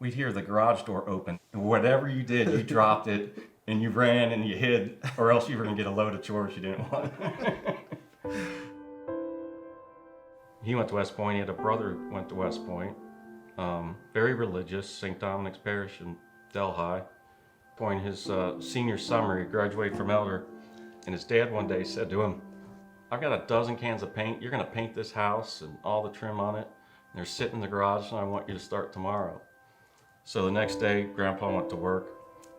we'd hear the garage door open. And whatever you did, you dropped it and you ran and you hid, or else you were gonna get a load of chores you didn't want. He went to West Point. He had a brother who went to West Point. Very religious, St. Dominic's Parish in Delhi. Point his senior summer, he graduated from Elder, and his dad one day said to him, "I've got a dozen cans of paint. You're gonna paint this house and all the trim on it. And they're sitting in the garage, and I want you to start tomorrow." So the next day, Grandpa went to work.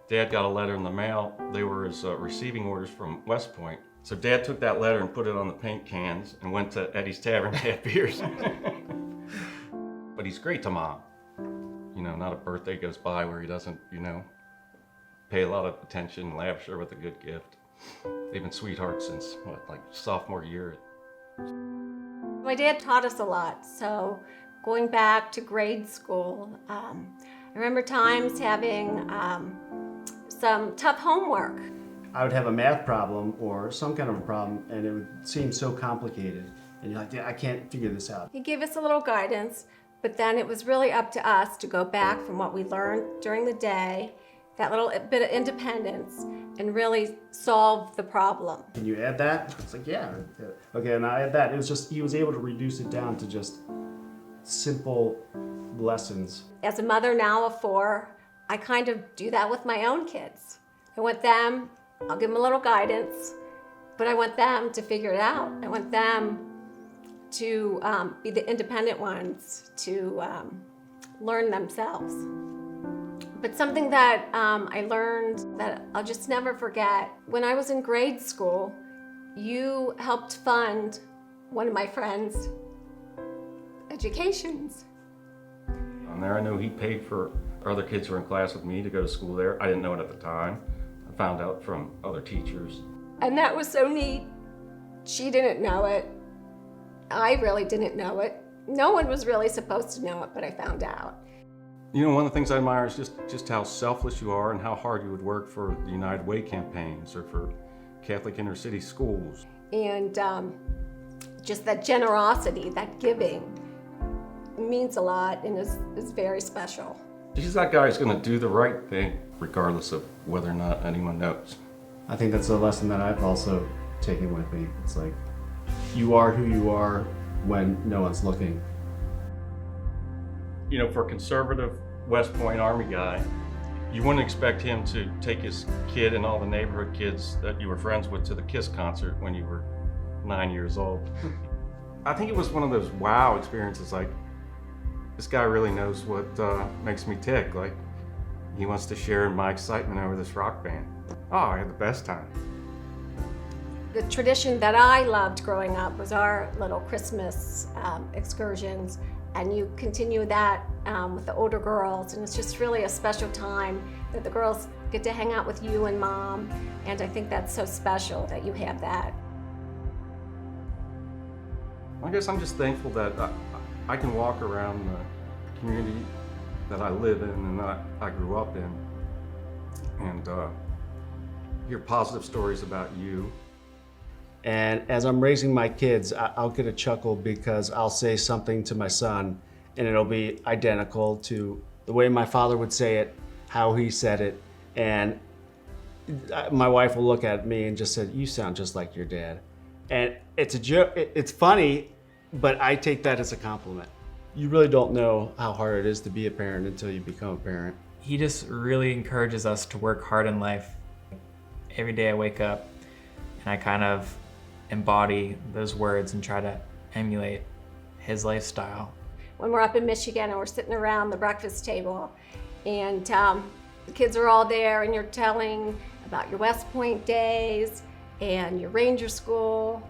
Dad got a letter in the mail. They were his receiving orders from West Point. So Dad took that letter and put it on the paint cans and went to Eddie's Tavern to have beers. But he's great to Mom. You know, not a birthday goes by where he doesn't, pay a lot of attention and lavish her with a good gift. They've been sweethearts since, sophomore year. My dad taught us a lot, so going back to grade school, I remember times having some tough homework. I would have a math problem or some kind of a problem, and it would seem so complicated. And you're like, yeah, I can't figure this out. He gave us a little guidance, but then it was really up to us to go back from what we learned during the day, that little bit of independence, and really solve the problem. Can you add that? It's like, yeah. Okay, and I add that. It was just, he was able to reduce it down to just simple lessons. As a mother now of 4, I kind of do that with my own kids. I want them, I'll give them a little guidance, but I want them to figure it out. I want them to be the independent ones, to learn themselves. But something that I learned that I'll just never forget, when I was in grade school, you helped fund one of my friends' educations. On there, I know he paid for other kids who were in class with me to go to school there. I didn't know it at the time. I found out from other teachers. And that was so neat. She didn't know it. I really didn't know it. No one was really supposed to know it, but I found out. One of the things I admire is just how selfless you are and how hard you would work for the United Way campaigns or for Catholic inner city schools. And just that generosity, that giving, means a lot and is very special. She's that guy who's going to do the right thing, regardless of whether or not anyone knows. I think that's a lesson that I've also taken with me. It's like, you are who you are when no one's looking. For a conservative West Point Army guy, you wouldn't expect him to take his kid and all the neighborhood kids that you were friends with to the KISS concert when you were 9 years old. I think it was one of those wow experiences, like, this guy really knows what makes me tick. Like, he wants to share my excitement over this rock band. Oh, I had the best time. The tradition that I loved growing up was our little Christmas excursions, and you continue that with the older girls, and it's just really a special time that the girls get to hang out with you and Mom, and I think that's so special that you have that. I guess I'm just thankful that I can walk around the community that I live in and that I grew up in and hear positive stories about you. And as I'm raising my kids, I'll get a chuckle because I'll say something to my son and it'll be identical to the way my father would say it, how he said it, and my wife will look at me and just say, "You sound just like your dad." And it's a joke, it's funny, but I take that as a compliment. You really don't know how hard it is to be a parent until you become a parent. He just really encourages us to work hard in life. Every day I wake up and I kind of embody those words and try to emulate his lifestyle. When we're up in Michigan and we're sitting around the breakfast table and the kids are all there and you're telling about your West Point days and your Ranger School,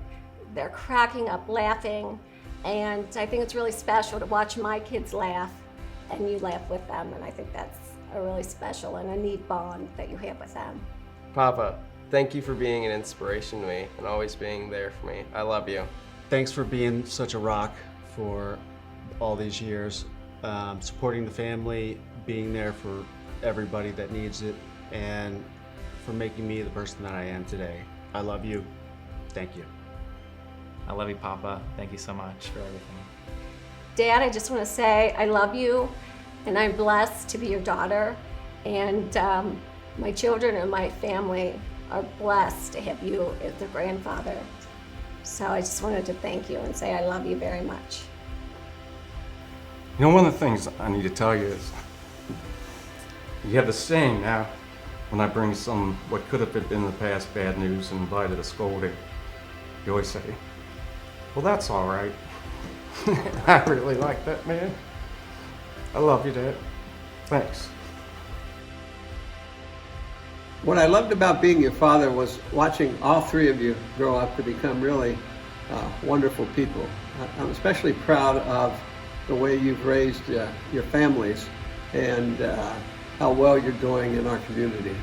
they're cracking up laughing, and I think it's really special to watch my kids laugh and you laugh with them, and I think that's a really special and a neat bond that you have with them. Papa, thank you for being an inspiration to me and always being there for me. I love you. Thanks for being such a rock for all these years, supporting the family, being there for everybody that needs it, and for making me the person that I am today. I love you. Thank you. I love you, Papa. Thank you so much for everything. Dad, I just want to say I love you, And I'm blessed to be your daughter. And my children and my family are blessed to have you as their grandfather. So I just wanted to thank you and say I love you very much. You know, one of the things I need to tell you is, you have the saying now, when I bring some, what could have been in the past bad news and invited a scolding, you always say, well, that's all right. I really like that, man. I love you, Dad. Thanks. What I loved about being your father was watching all three of you grow up to become really wonderful people. I'm especially proud of the way you've raised your families and how well you're doing in our community.